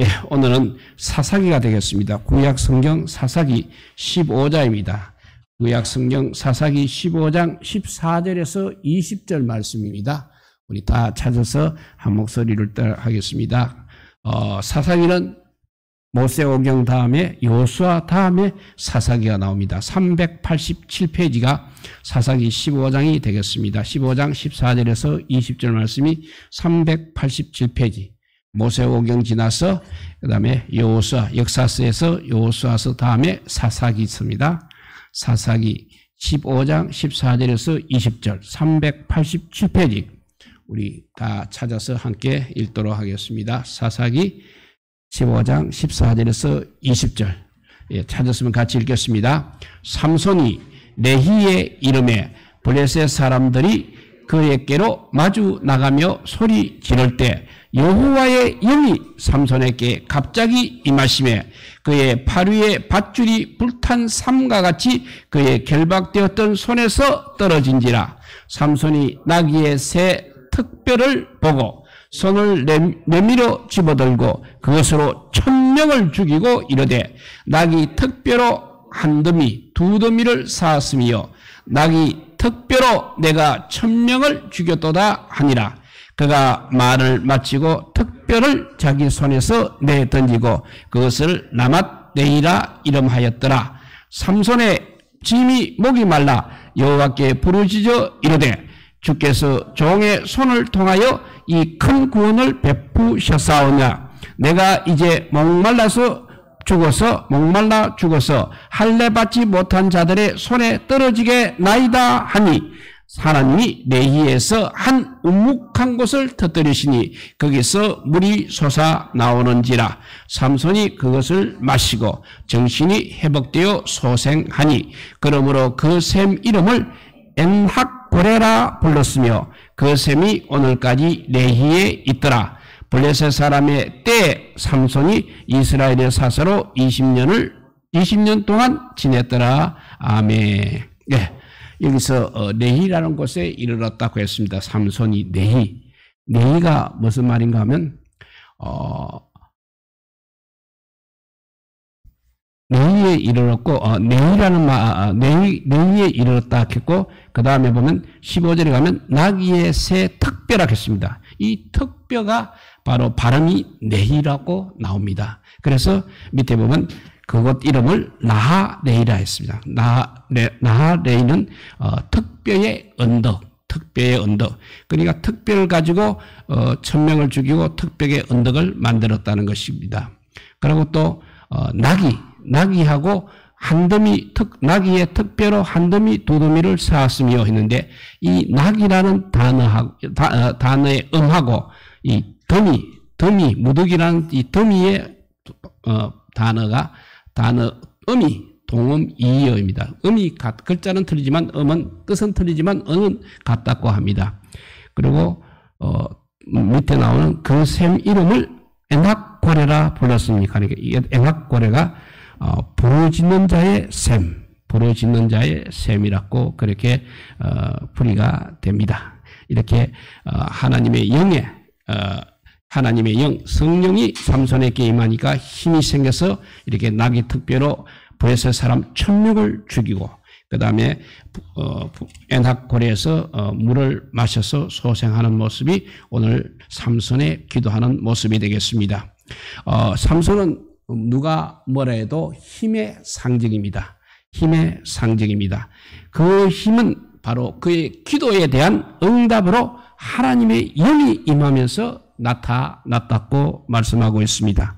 예, 오늘은 사사기가 되겠습니다. 구약 성경 사사기 15장입니다. 구약 성경 사사기 15장 14절에서 20절 말씀입니다. 우리 다 찾아서 한 목소리를 하겠습니다. 사사기는 모세오경 다음에 여호수아 다음에 사사기가 나옵니다. 387페이지가 사사기 15장이 되겠습니다. 15장 14절에서 20절 말씀이 387페이지. 모세오경 지나서 그 다음에 여호수아 역사서에서 여호수아서 다음에 사사기 있습니다. 사사기 15장 14절에서 20절 387페이지 우리 다 찾아서 함께 읽도록 하겠습니다. 사사기 15장 14절에서 20절 찾았으면 같이 읽겠습니다. 삼손이 레히의 이름에 블레셋 사람들이 그에게로 마주 나가며 소리 지를 때 여호와의 영이 삼손에게 갑자기 임하시매 그의 팔 위에 밧줄이 불탄 삼과 같이 그의 결박되었던 손에서 떨어진지라. 삼손이 나귀의 새 턱뼈를 보고 손을 내밀어 집어들고 그것으로 1000명을 죽이고 이르되 나귀 턱뼈로 한 더미 두 더미를 쌓았으며 나귀 턱뼈로 내가 1000명을 죽였도다 하니라. 그가 말을 마치고 턱뼈를 자기 손에서 내던지고 그것을 라맛네이라 이름하였더라. 삼손의 짐이 목이 말라 여호와께 부르짖어 이르되 주께서 종의 손을 통하여 이 큰 구원을 베푸셨사오냐. 내가 이제 목말라 죽어서 할례 받지 못한 자들의 손에 떨어지게 나이다 하니 하나님이 레히에서 한 우묵한 곳을 터뜨리시니 거기서 물이 솟아 나오는지라. 삼손이 그것을 마시고 정신이 회복되어 소생하니 그러므로 그 샘 이름을 엔학고레라 불렀으며 그 샘이 오늘까지 레히에 있더라. 블레셋 사람의 때에 삼손이 이스라엘의 사사로 20년 동안 지냈더라. 아멘. 네. 여기서 레히라는 곳에 이르렀다고 했습니다. 삼손이 레히가 무슨 말인가 하면 레히에 이르렀고 레히에 이르렀다 했고 그 다음에 보면 15절에 가면 나귀의 새 턱뼈라고 했습니다. 이 턱뼈가 바로 발음이 레히라고 나옵니다. 그래서 밑에 보면 그곳 이름을 나하레이라 했습니다. 나하레이는 턱뼈의 언덕. 그러니까 턱뼈를 가지고 1000명을 죽이고 턱뼈의 언덕을 만들었다는 것입니다. 그리고 또 나귀하고 나귀의 턱뼈로 한 더미 두 더미를 쌓았으며 했는데 이 나귀라는 단어의 음하고 이 더미 무더기라는 이 더미의 음이 동음 이어입니다. 글자는 틀리지만 뜻은 틀리지만 음은 같다고 합니다. 그리고 밑에 나오는 그 샘 이름을 엔학고레라 불렀습니다. 그러니까 이 엔학고레가 부르짖는 자의 샘이라고 그렇게 풀이가 됩니다. 이렇게 하나님의 영, 성령이 삼손에게 임하니까 힘이 생겨서 이렇게 나귀 턱뼈로 블레셋 사람 1000명을 죽이고 그 다음에 엔학고레에서 물을 마셔서 소생하는 모습이 오늘 삼손의 기도하는 모습이 되겠습니다. 삼손은 누가 뭐라 해도 힘의 상징입니다. 그 힘은 바로 그의 기도에 대한 응답으로 하나님의 영이 임하면서 나타났다고 말씀하고 있습니다.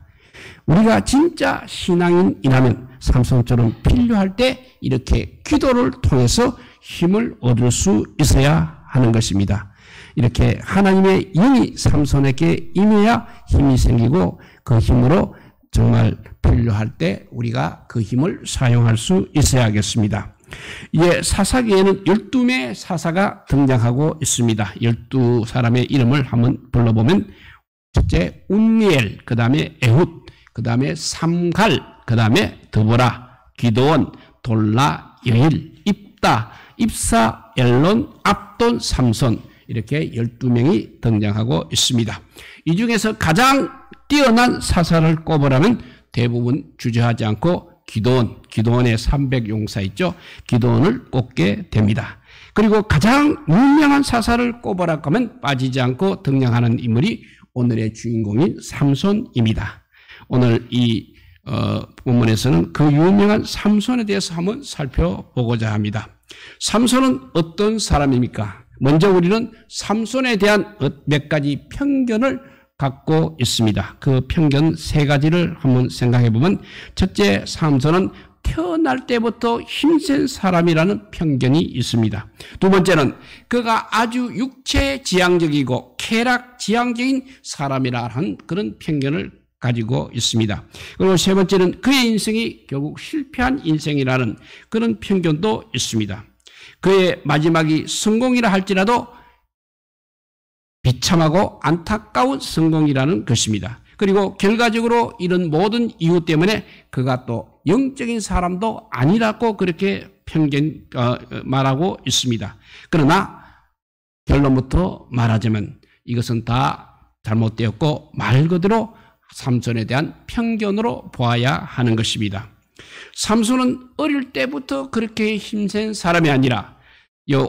우리가 진짜 신앙인이라면 삼손처럼 필요할 때 이렇게 기도를 통해서 힘을 얻을 수 있어야 하는 것입니다. 이렇게 하나님의 영이 삼손에게 임해야 힘이 생기고 그 힘으로 정말 필요할 때 우리가 그 힘을 사용할 수 있어야겠습니다. 이제 사사기에는 12명의 사사가 등장하고 있습니다. 12사람의 이름을 한번 불러보면 첫째 운니엘, 그 다음에 에훗, 그 다음에 삼갈, 그 다음에 드보라, 기드온, 돌라, 여일, 입다, 입사, 엘론, 압돈, 삼손 이렇게 12명이 등장하고 있습니다. 이 중에서 가장 뛰어난 사사를 꼽으라면 대부분 주저하지 않고 기드온의 300용사 있죠. 기드온을 꼽게 됩니다. 그리고 가장 유명한 사사를 꼽으라 하면 빠지지 않고 등장하는 인물이 오늘의 주인공인 삼손입니다. 오늘 이 본문에서는 그 유명한 삼손에 대해서 한번 살펴보고자 합니다. 삼손은 어떤 사람입니까? 먼저 우리는 삼손에 대한 몇 가지 편견을 갖고 있습니다. 그 편견 세 가지를 한번 생각해 보면, 첫째, 삼손은 태어날 때부터 힘센 사람이라는 편견이 있습니다. 두 번째는 그가 아주 육체지향적이고 쾌락지향적인 사람이라는 그런 편견을 가지고 있습니다. 그리고 세 번째는 그의 인생이 결국 실패한 인생이라는 그런 편견도 있습니다. 그의 마지막이 성공이라 할지라도 비참하고 안타까운 성공이라는 것입니다. 그리고 결과적으로 이런 모든 이유 때문에 그가 또 영적인 사람도 아니라고 그렇게 말하고 있습니다. 그러나 결론부터 말하자면 이것은 다 잘못되었고 말 그대로 삼손에 대한 편견으로 보아야 하는 것입니다. 삼손은 어릴 때부터 그렇게 힘센 사람이 아니라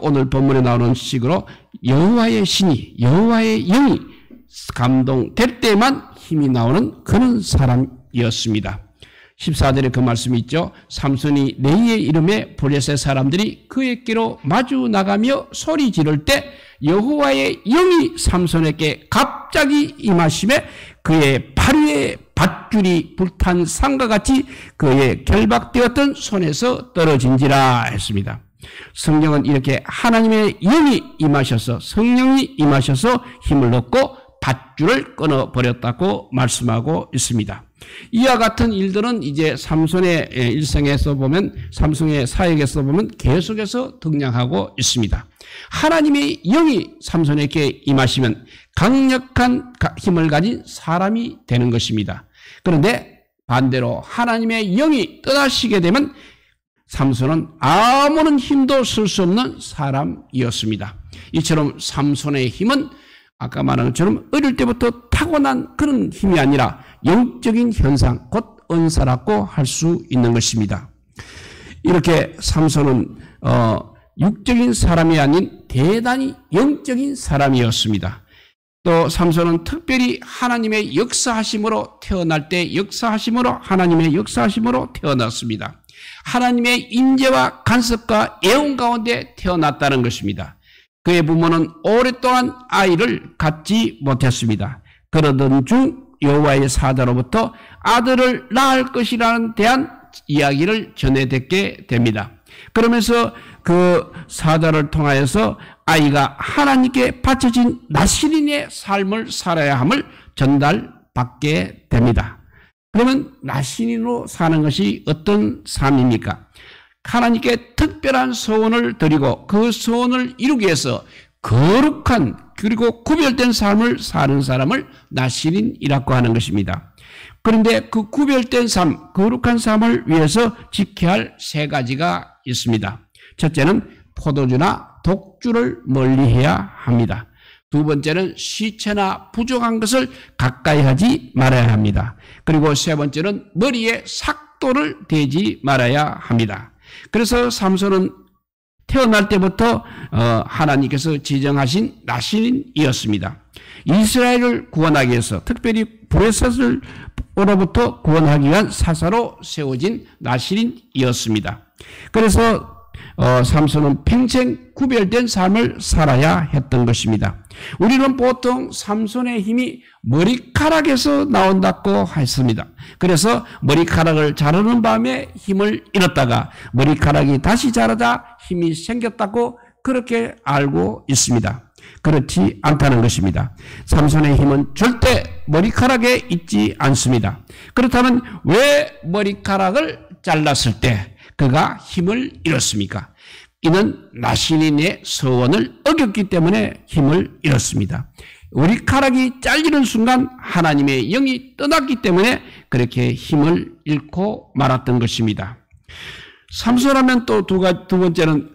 오늘 본문에 나오는 식으로 여호와의 신이, 여호와의 영이 감동될 때만 힘이 나오는 그런 사람이었습니다. 14절에 그 말씀이 있죠. 삼손이 레이의 이름에 블레셋 사람들이 그에게로 마주 나가며 소리 지를 때 여호와의 영이 삼손에게 갑자기 임하심에 그의 팔 위에 밧줄이 불탄 상과 같이 그의 결박되었던 손에서 떨어진지라 했습니다. 성경은 이렇게 하나님의 영이 임하셔서, 성령이 임하셔서 힘을 얻고 밧줄을 끊어버렸다고 말씀하고 있습니다. 이와 같은 일들은 이제 삼손의 일생에서 보면, 삼손의 사역에서 보면 계속해서 등장하고 있습니다. 하나님의 영이 삼손에게 임하시면 강력한 힘을 가진 사람이 되는 것입니다. 그런데 반대로 하나님의 영이 떠나시게 되면 삼손은 아무런 힘도 쓸 수 없는 사람이었습니다. 이처럼 삼손의 힘은 아까 말한 것처럼 어릴 때부터 타고난 그런 힘이 아니라 영적인 현상, 곧 은사라고 할 수 있는 것입니다. 이렇게 삼손은 육적인 사람이 아닌 대단히 영적인 사람이었습니다. 또 삼손은 특별히 하나님의 역사하심으로 태어날 때 하나님의 역사하심으로 태어났습니다. 하나님의 임재와 간섭과 애원 가운데 태어났다는 것입니다. 그의 부모는 오랫동안 아이를 갖지 못했습니다. 그러던 중 여호와의 사자로부터 아들을 낳을 것이라는 대한 이야기를 전해 듣게 됩니다. 그러면서 그 사자를 통하여서 아이가 하나님께 바쳐진 나시린의 삶을 살아야 함을 전달받게 됩니다. 그러면 나시린으로 사는 것이 어떤 삶입니까? 하나님께 특별한 소원을 드리고 그 소원을 이루기 위해서 거룩한 그리고 구별된 삶을 사는 사람을 나시린이라고 하는 것입니다. 그런데 그 구별된 삶, 거룩한 삶을 위해서 지켜야 할 세 가지가 있습니다. 첫째는 포도주나 독주를 멀리해야 합니다. 두 번째는 시체나 부족한 것을 가까이 하지 말아야 합니다. 그리고 세 번째는 머리에 삭도를 대지 말아야 합니다. 그래서 삼손은 태어날 때부터 하나님께서 지정하신 나시린이었습니다. 이스라엘을 구원하기 위해서 특별히 블레셋으로부터 구원하기 위한 사사로 세워진 나시린이었습니다. 그래서 삼손은 평생 구별된 삶을 살아야 했던 것입니다. 우리는 보통 삼손의 힘이 머리카락에서 나온다고 했습니다. 그래서 머리카락을 자르는 밤에 힘을 잃었다가 머리카락이 다시 자라자 힘이 생겼다고 그렇게 알고 있습니다. 그렇지 않다는 것입니다. 삼손의 힘은 절대 머리카락에 있지 않습니다. 그렇다면 왜 머리카락을 잘랐을 때 그가 힘을 잃었습니까? 이는 나시린의 서원을 어겼기 때문에 힘을 잃었습니다. 머리카락이 잘리는 순간 하나님의 영이 떠났기 때문에 그렇게 힘을 잃고 말았던 것입니다. 삼손하면 또 두 번째는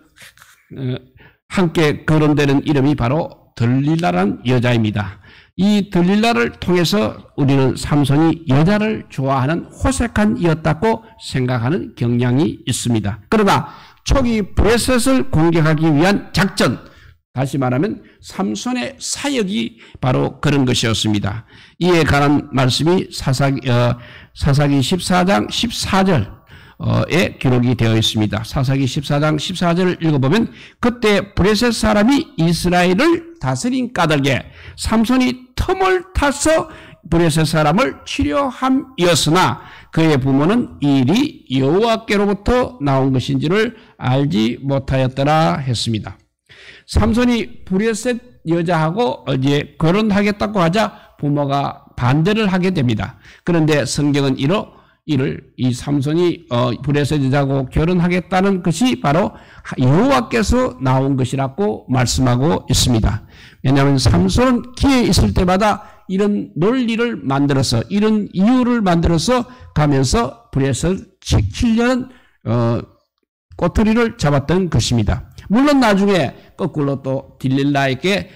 함께 거론되는 이름이 바로 들릴라라는 여자입니다. 이 들릴라를 통해서 우리는 삼손이 여자를 좋아하는 호색한 이였다고 생각하는 경향이 있습니다. 그러나 초기 브레셋을 공격하기 위한 작전, 다시 말하면 삼손의 사역이 바로 그런 것이었습니다. 이에 관한 말씀이 사사기 14장 14절에 기록이 되어 있습니다. 사사기 14장 14절을 읽어보면 그때 브레셋 사람이 이스라엘을 다스린 까닭에 삼손이 틈을 타서 브레셋 사람을 치료함이었으나 그의 부모는 이 일이 여호와께로부터 나온 것인지를 알지 못하였더라 했습니다. 삼손이 브레셋 여자하고 이제 결혼하겠다고 하자 부모가 반대를 하게 됩니다. 그런데 성경은 이 삼손이 브레셋 여자하고 결혼하겠다는 것이 바로 여호와께서 나온 것이라고 말씀하고 있습니다. 왜냐하면 삼손은 기회 있을 때마다 이런 논리를 만들어서 이런 이유를 만들어서 가면서 브레셋 7년은 꼬투리를 잡았던 것입니다. 물론 나중에 거꾸로 또 들릴라에게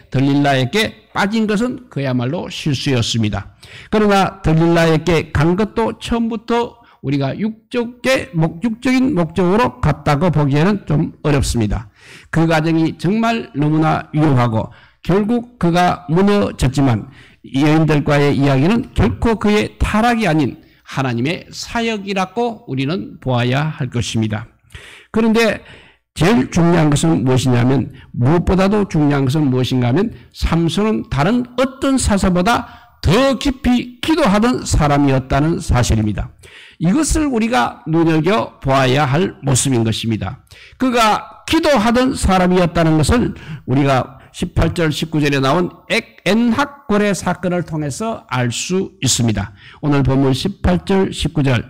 빠진 것은 그야말로 실수였습니다. 그러나 들릴라에게 간 것도 처음부터 우리가 육적인 목적으로 갔다고 보기에는 좀 어렵습니다. 그 과정이 정말 너무나 위험하고 결국 그가 무너졌지만 여인들과의 이야기는 결코 그의 타락이 아닌 하나님의 사역이라고 우리는 보아야 할 것입니다. 그런데 제일 중요한 것은 무엇이냐면, 무엇보다도 중요한 것은 무엇인가 하면 삼손은 다른 어떤 사사보다 더 깊이 기도하던 사람이었다는 사실입니다. 이것을 우리가 눈여겨보아야 할 모습인 것입니다. 그가 기도하던 사람이었다는 것을 우리가 18절 19절에 나온 엔학고레 사건을 통해서 알 수 있습니다. 오늘 본문 18절 19절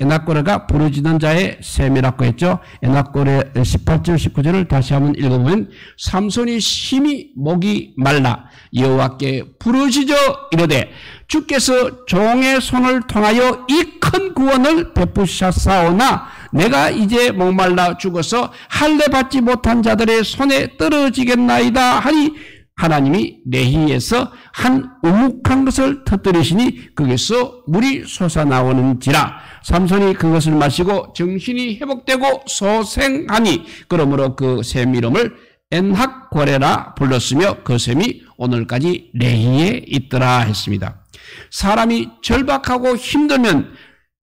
엔학고레가 부르짖는 자의 셈이라고 했죠. 엔학고레 18절 19절을 다시 한번 읽어보면 삼손이 심히 목이 말라 여호와께 부르짖어 이르되 주께서 종의 손을 통하여 이 큰 구원을 베푸셨사오나 내가 이제 목말라 죽어서 할례 받지 못한 자들의 손에 떨어지겠나이다 하니 하나님이 레히에서 한 우묵한 것을 터뜨리시니 거기서 물이 솟아나오는지라. 삼손이 그것을 마시고 정신이 회복되고 소생하니 그러므로 그 샘 이름을 엔학고레라 불렀으며 그 샘이 오늘까지 레히에 있더라 했습니다. 사람이 절박하고 힘들면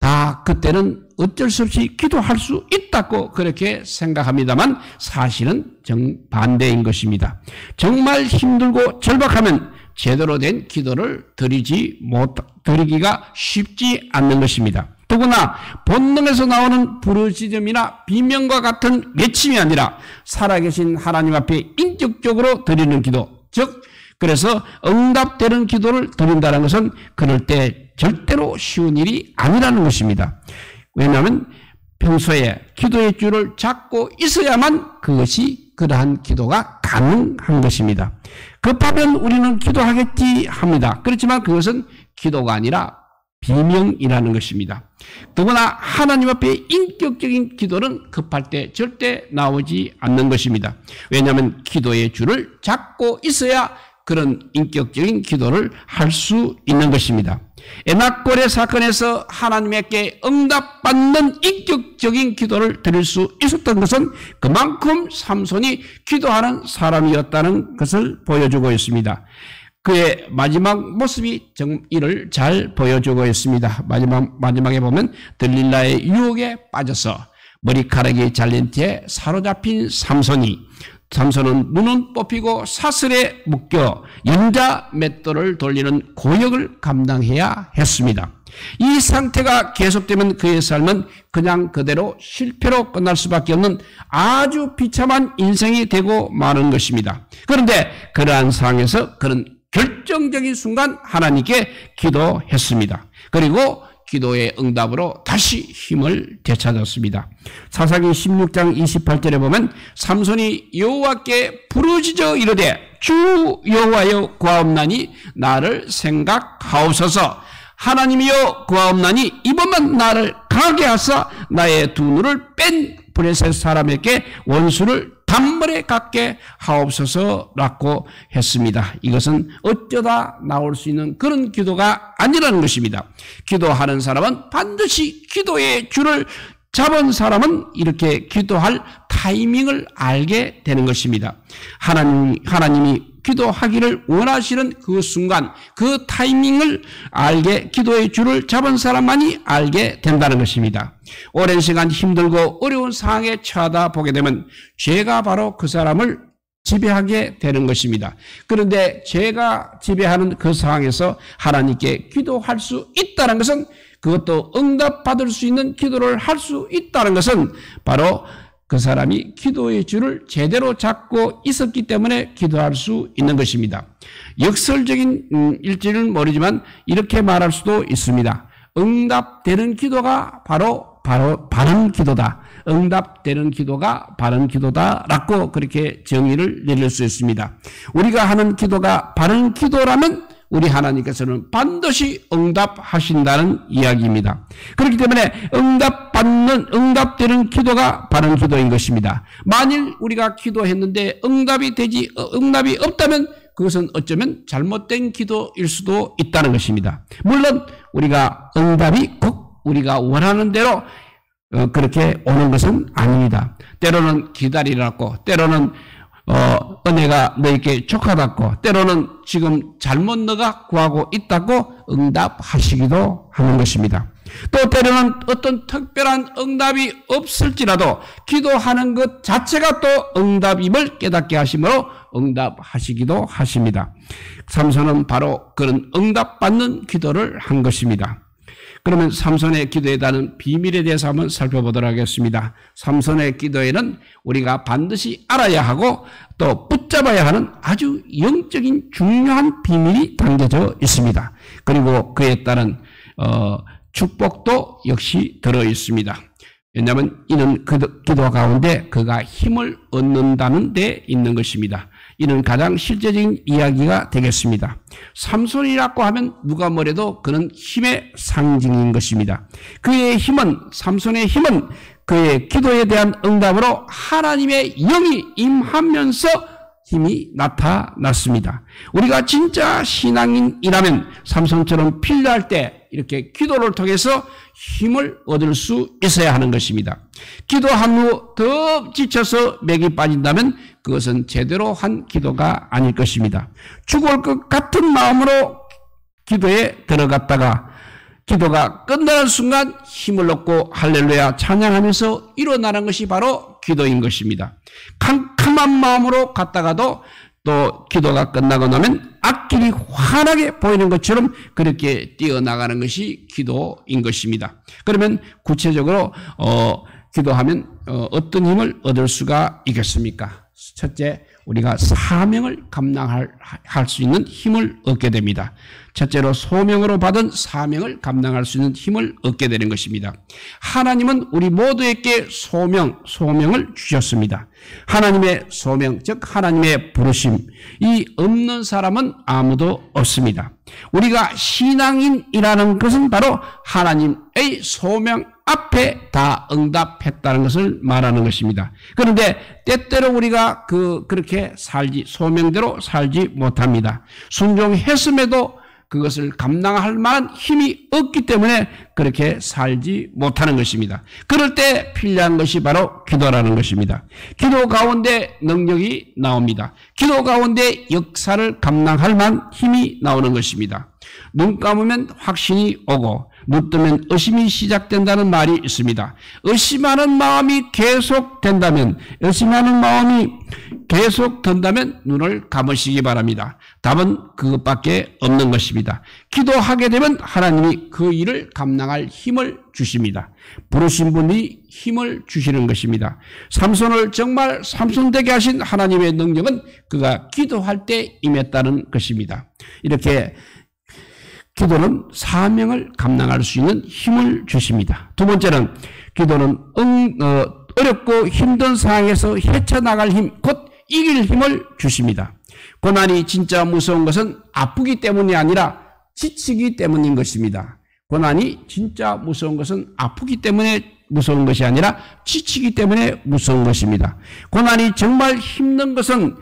다 그때는 어쩔 수 없이 기도할 수 있다고 그렇게 생각합니다만 사실은 정반대인 것입니다. 정말 힘들고 절박하면 제대로 된 기도를 드리기가 쉽지 않는 것입니다. 더구나 본능에서 나오는 부르짖음이나 비명과 같은 외침이 아니라 살아계신 하나님 앞에 인격적으로 드리는 기도, 즉 그래서 응답되는 기도를 드린다는 것은 그럴 때 절대로 쉬운 일이 아니라는 것입니다. 왜냐하면 평소에 기도의 줄을 잡고 있어야만 그것이 그러한 기도가 가능한 것입니다. 급하면 우리는 기도하겠지 합니다. 그렇지만 그것은 기도가 아니라 비명이라는 것입니다. 더구나 하나님 앞에 인격적인 기도는 급할 때 절대 나오지 않는 것입니다. 왜냐하면 기도의 줄을 잡고 있어야 그런 인격적인 기도를 할 수 있는 것입니다. 엔학고레 사건에서 하나님께 응답받는 인격적인 기도를 드릴 수 있었던 것은 그만큼 삼손이 기도하는 사람이었다는 것을 보여주고 있습니다. 그의 마지막 모습이 이를 잘 보여주고 있습니다. 마지막에 보면 들릴라의 유혹에 빠져서 머리카락이 잘린 채 사로잡힌 삼손은 눈은 뽑히고 사슬에 묶여 연자 맷돌을 돌리는 고역을 감당해야 했습니다. 이 상태가 계속되면 그의 삶은 그냥 그대로 실패로 끝날 수밖에 없는 아주 비참한 인생이 되고 마는 것입니다. 그런데 그러한 상황에서 그는 결정적인 순간 하나님께 기도했습니다. 그리고 기도의 응답으로 다시 힘을 되찾았습니다. 사사기 16장 28절에 보면 삼손이 여호와께 부르짖어 이르되 주 여호와여 구하옵나니 나를 생각하옵소서. 하나님이여 구하옵나니 이번만 나를 강하게 하사 나의 두 눈을 뺀 브레셋 사람에게 원수를 단번에 갖게 하옵소서라고 했습니다. 이것은 어쩌다 나올 수 있는 그런 기도가 아니라는 것입니다. 기도하는 사람은 반드시 기도의 줄을 잡은 사람은 이렇게 기도할 타이밍을 알게 되는 것입니다. 하나님이 기도하기를 원하시는 그 순간, 그 타이밍을 알게, 기도의 줄을 잡은 사람만이 알게 된다는 것입니다. 오랜 시간 힘들고 어려운 상황에 처하다 보게 되면 죄가 바로 그 사람을 지배하게 되는 것입니다. 그런데 죄가 지배하는 그 상황에서 하나님께 기도할 수 있다는 것은, 그것도 응답받을 수 있는 기도를 할 수 있다는 것은 바로 그 사람이 기도의 줄을 제대로 잡고 있었기 때문에 기도할 수 있는 것입니다. 역설적인 일지는 모르지만 이렇게 말할 수도 있습니다. 응답되는 기도가 바로 바른 기도다. 응답되는 기도가 바른 기도다라고 그렇게 정의를 내릴 수 있습니다. 우리가 하는 기도가 바른 기도라면 우리 하나님께서는 반드시 응답하신다는 이야기입니다. 그렇기 때문에 응답되는 기도가 바른 기도인 것입니다. 만일 우리가 기도했는데 응답이 없다면 그것은 어쩌면 잘못된 기도일 수도 있다는 것입니다. 물론 우리가 응답이 꼭 우리가 원하는 대로 그렇게 오는 것은 아닙니다. 때로는 기다리라고, 때로는 은혜가 너에게 족하다고, 때로는 지금 잘못 너가 구하고 있다고 응답하시기도 하는 것입니다. 또 때로는 어떤 특별한 응답이 없을지라도 기도하는 것 자체가 또 응답임을 깨닫게 하심으로 응답하시기도 하십니다. 삼손은 바로 그런 응답받는 기도를 한 것입니다. 그러면 삼손의 기도에 대한 비밀에 대해서 한번 살펴보도록 하겠습니다. 삼손의 기도에는 우리가 반드시 알아야 하고 또 붙잡아야 하는 아주 영적인 중요한 비밀이 담겨져 있습니다. 그리고 그에 따른 축복도 역시 들어 있습니다. 왜냐하면 이는 기도 가운데 그가 힘을 얻는다는 데 있는 것입니다. 이는 가장 실제적인 이야기가 되겠습니다. 삼손이라고 하면 누가 뭐래도 그는 힘의 상징인 것입니다. 삼손의 힘은 그의 기도에 대한 응답으로 하나님의 영이 임하면서 힘이 나타났습니다. 우리가 진짜 신앙인이라면 삼손처럼 필요할 때 이렇게 기도를 통해서 힘을 얻을 수 있어야 하는 것입니다. 기도한 후 더 지쳐서 맥이 빠진다면 그것은 제대로 한 기도가 아닐 것입니다. 죽을 것 같은 마음으로 기도에 들어갔다가 기도가 끝나는 순간 힘을 얻고 할렐루야 찬양하면서 일어나는 것이 바로 기도인 것입니다. 캄캄한 마음으로 갔다가도 또 기도가 끝나고 나면 앞길이 환하게 보이는 것처럼 그렇게 뛰어나가는 것이 기도인 것입니다. 그러면 구체적으로 기도하면 어떤 힘을 얻을 수가 있겠습니까? 첫째, 우리가 사명을 감당할 수 있는 힘을 얻게 됩니다. 첫째로 소명으로 받은 사명을 감당할 수 있는 힘을 얻게 되는 것입니다. 하나님은 우리 모두에게 소명을 주셨습니다. 하나님의 소명, 즉 하나님의 부르심, 이 없는 사람은 아무도 없습니다. 우리가 신앙인이라는 것은 바로 하나님의 소명 앞에 다 응답했다는 것을 말하는 것입니다. 그런데 때때로 우리가 그렇게 소명대로 살지 못합니다. 순종했음에도 그것을 감당할 만한 힘이 없기 때문에 그렇게 살지 못하는 것입니다. 그럴 때 필요한 것이 바로 기도라는 것입니다. 기도 가운데 능력이 나옵니다. 기도 가운데 역사를 감당할 만한 힘이 나오는 것입니다. 눈 감으면 확신이 오고 눈 뜨면 의심이 시작된다는 말이 있습니다. 의심하는 마음이 계속 된다면 눈을 감으시기 바랍니다. 답은 그것밖에 없는 것입니다. 기도하게 되면 하나님이 그 일을 감당할 힘을 주십니다. 부르신 분이 힘을 주시는 것입니다. 삼손을 정말 삼손 되게 하신 하나님의 능력은 그가 기도할 때 임했다는 것입니다. 이렇게 기도는 사명을 감당할 수 있는 힘을 주십니다. 두 번째는 기도는 어렵고 힘든 상황에서 헤쳐나갈 힘, 곧 이길 힘을 주십니다. 고난이 진짜 무서운 것은 아프기 때문이 아니라 지치기 때문인 것입니다. 고난이 진짜 무서운 것은 아프기 때문에 무서운 것이 아니라 지치기 때문에 무서운 것입니다. 고난이 정말 힘든 것은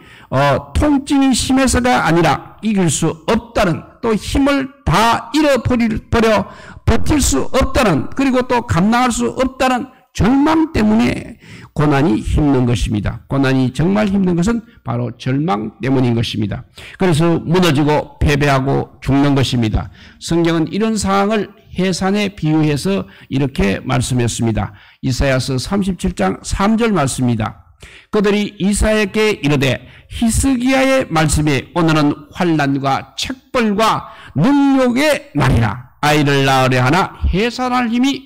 통증이 심해서가 아니라 이길 수 없다는, 또 힘을 다 잃어버려 버틸 수 없다는, 그리고 또 감당할 수 없다는 절망 때문에 고난이 힘든 것입니다. 고난이 정말 힘든 것은 바로 절망 때문인 것입니다. 그래서 무너지고 패배하고 죽는 것입니다. 성경은 이런 상황을 해산에 비유해서 이렇게 말씀했습니다. 이사야서 37장 3절 말씀입니다. 그들이 이사야에게 이르되 히스기야의 말씀에 오늘은 환난과 책벌과 능욕의 날이라. 아이를 낳으려 하나 해산할 힘이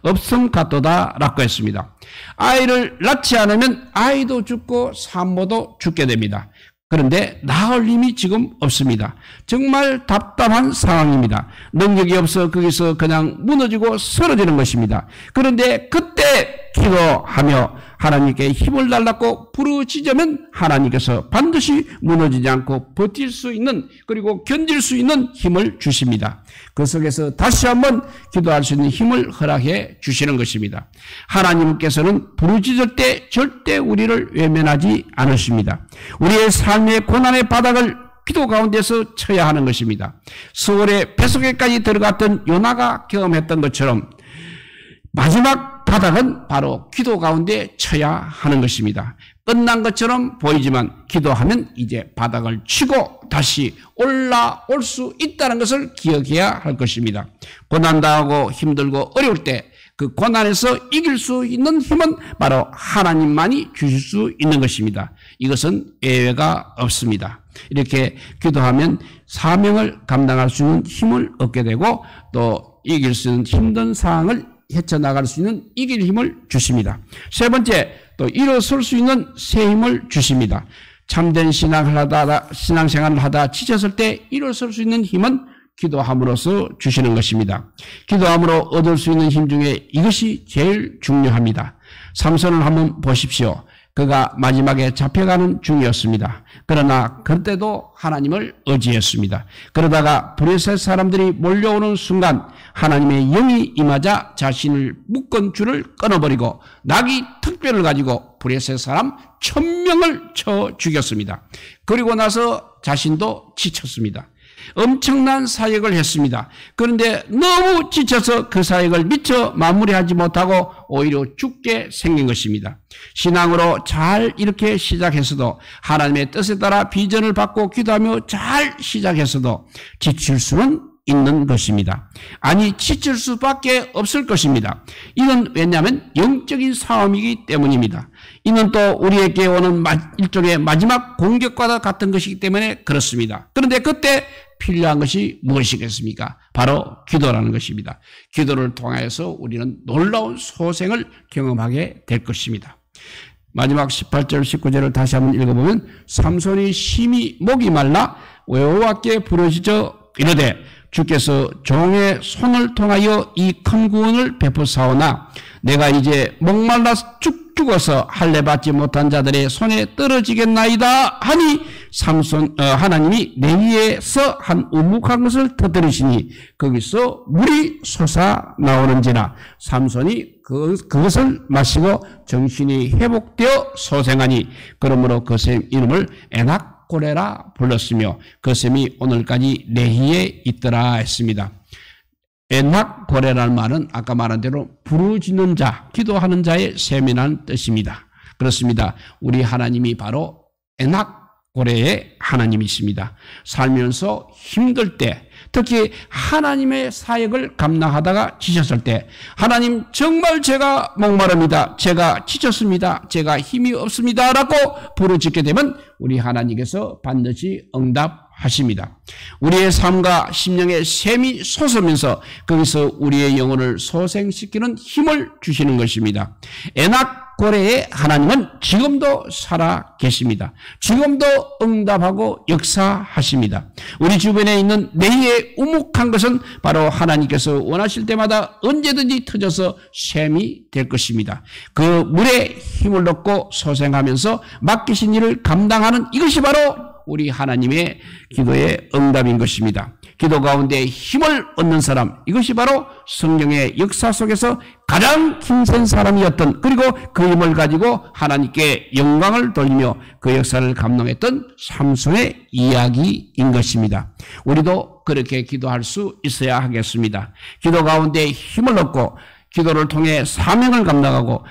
없음 같도다 라고 했습니다. 아이를 낳지 않으면 아이도 죽고 산모도 죽게 됩니다. 그런데 낳을 힘이 지금 없습니다. 정말 답답한 상황입니다. 능력이 없어 거기서 그냥 무너지고 쓰러지는 것입니다. 그런데 그때 기도하며 하나님께 힘을 달라고 부르짖으면 하나님께서 반드시 무너지지 않고 버틸 수 있는, 그리고 견딜 수 있는 힘을 주십니다. 그 속에서 다시 한번 기도할 수 있는 힘을 허락해 주시는 것입니다. 하나님께서는 부르짖을 때 절대 우리를 외면하지 않으십니다. 우리의 삶의 고난의 바닥을 기도 가운데서 쳐야 하는 것입니다. 수월의 뱃속에까지 들어갔던 요나가 경험했던 것처럼 마지막 바닥은 바로 기도 가운데 쳐야 하는 것입니다. 끝난 것처럼 보이지만 기도하면 이제 바닥을 치고 다시 올라올 수 있다는 것을 기억해야 할 것입니다. 고난당하고 힘들고 어려울 때 그 고난에서 이길 수 있는 힘은 바로 하나님만이 주실 수 있는 것입니다. 이것은 예외가 없습니다. 이렇게 기도하면 사명을 감당할 수 있는 힘을 얻게 되고, 또 이길 수 있는 힘든 상황을 헤쳐나갈 수 있는 이길 힘을 주십니다. 세 번째, 또 일어설 수 있는 새 힘을 주십니다. 참된 신앙생활을 하다 지쳤을 때 일어설 수 있는 힘은 기도함으로써 주시는 것입니다. 기도함으로 얻을 수 있는 힘 중에 이것이 제일 중요합니다. 삼손을 한번 보십시오. 그가 마지막에 잡혀가는 중이었습니다. 그러나 그때도 하나님을 의지했습니다. 그러다가 브레셋 사람들이 몰려오는 순간 하나님의 영이 임하자 자신을 묶은 줄을 끊어버리고 나귀 특별을 가지고 브레셋 사람 1000명을 쳐 죽였습니다. 그리고 나서 자신도 지쳤습니다. 엄청난 사역을 했습니다. 그런데 너무 지쳐서 그 사역을 미처 마무리하지 못하고 오히려 죽게 생긴 것입니다. 신앙으로 잘 이렇게 시작했어도, 하나님의 뜻에 따라 비전을 받고 기도하며 잘 시작했어도 지칠 수는 있는 것입니다. 아니, 지칠 수밖에 없을 것입니다. 이건 왜냐하면 영적인 싸움이기 때문입니다. 이는 또 우리에게 오는 일종의 마지막 공격과 같은 것이기 때문에 그렇습니다. 그런데 그때 필요한 것이 무엇이겠습니까? 바로 기도라는 것입니다. 기도를 통하여서 우리는 놀라운 소생을 경험하게 될 것입니다. 마지막 18절 19절을 다시 한번 읽어보면, 삼손이 심히 목이 말라 여호와께 부르짖어 이르되 주께서 종의 손을 통하여 이 큰 구원을 베푸사오나 내가 이제 목말라 죽어서 할례 받지 못한 자들의 손에 떨어지겠나이다 하니 하나님이 내 위에서 한 우묵한 것을 터뜨리시니 거기서 물이 솟아 나오는지라. 삼손이 그것을 마시고 정신이 회복되어 소생하니 그러므로 그 샘 이름을 에낙고레라 불렀으며 그 샘이 오늘까지 레히에 있더라 했습니다. 에낙고레라는 말은 아까 말한 대로 부르짖는 자, 기도하는 자의 셈이라는 뜻입니다. 그렇습니다. 우리 하나님이 바로 에낙고레의 하나님이십니다. 살면서 힘들 때, 특히 하나님의 사역을 감당하다가 지쳤을 때, 하나님 정말 제가 목마릅니다, 제가 지쳤습니다, 제가 힘이 없습니다 라고 부르짖게 되면 우리 하나님께서 반드시 응답하십니다. 우리의 삶과 심령의 샘이 솟으면서 거기서 우리의 영혼을 소생시키는 힘을 주시는 것입니다. 에낙고레의 하나님은 지금도 살아 계십니다. 지금도 응답하고 역사하십니다. 우리 주변에 있는 내의 우묵한 것은 바로 하나님께서 원하실 때마다 언제든지 터져서 샘이 될 것입니다. 그 물에 힘을 얻고 소생하면서 맡기신 일을 감당하는 이것이 바로 우리 하나님의 기도의 응답인 것입니다. 기도 가운데 힘을 얻는 사람, 이것이 바로 성경의 역사 속에서 가장 힘센 사람이었던, 그리고 그 힘을 가지고 하나님께 영광을 돌리며 그 역사를 감당했던 삼손의 이야기인 것입니다. 우리도 그렇게 기도할 수 있어야 하겠습니다. 기도 가운데 힘을 얻고 기도를 통해 사명을 감당하고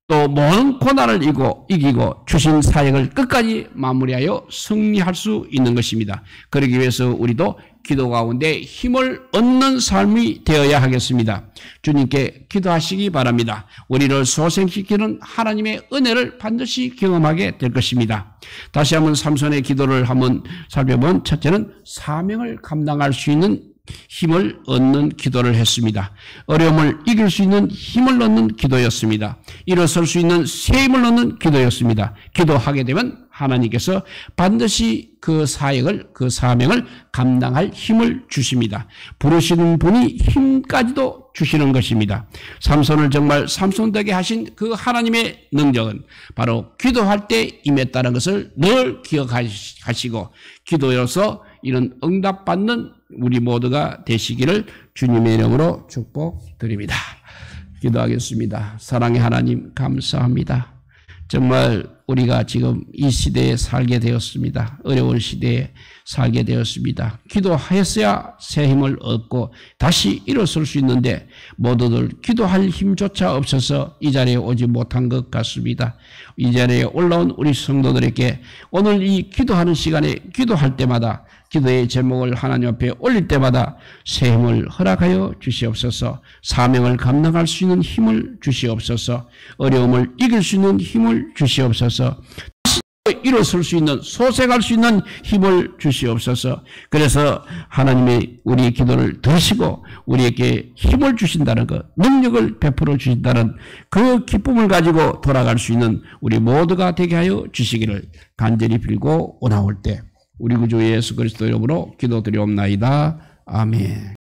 또 모든 고난을 이기고 주신 사역을 끝까지 마무리하여 승리할 수 있는 것입니다. 그러기 위해서 우리도 기도 가운데 힘을 얻는 삶이 되어야 하겠습니다. 주님께 기도하시기 바랍니다. 우리를 소생시키는 하나님의 은혜를 반드시 경험하게 될 것입니다. 다시 한번 삼손의 기도를 한번 살펴본 첫째는 사명을 감당할 수 있는 힘을 얻는 기도를 했습니다. 어려움을 이길 수 있는 힘을 얻는 기도였습니다. 일어설 수 있는 새 힘을 얻는 기도였습니다. 기도하게 되면 하나님께서 반드시 그 사역을, 그 사명을 감당할 힘을 주십니다. 부르시는 분이 힘까지도 주시는 것입니다. 삼손을 정말 삼손되게 하신 그 하나님의 능력은 바로 기도할 때 임했다는 것을 늘 기억하시고 기도로서 이런 응답받는 우리 모두가 되시기를 주님의 이름으로 축복드립니다. 기도하겠습니다. 사랑의 하나님 감사합니다. 정말 우리가 지금 이 시대에 살게 되었습니다. 어려운 시대에 살게 되었습니다. 기도하였어야 새 힘을 얻고 다시 일어설 수 있는데 모두들 기도할 힘조차 없어서 이 자리에 오지 못한 것 같습니다. 이 자리에 올라온 우리 성도들에게 오늘 이 기도하는 시간에 기도할 때마다 기도의 제목을 하나님 앞에 올릴 때마다 새 힘을 허락하여 주시옵소서. 사명을 감당할 수 있는 힘을 주시옵소서. 어려움을 이길 수 있는 힘을 주시옵소서. 일어설 수 있는, 소생할 수 있는 힘을 주시옵소서. 그래서 하나님의 우리의 기도를 들으시고 우리에게 힘을 주신다는 것, 능력을 베풀어 주신다는 그 기쁨을 가지고 돌아갈 수 있는 우리 모두가 되게 하여 주시기를 간절히 빌고 오나올 때 우리 구주 예수 그리스도 이름으로 기도드리옵나이다. 아멘.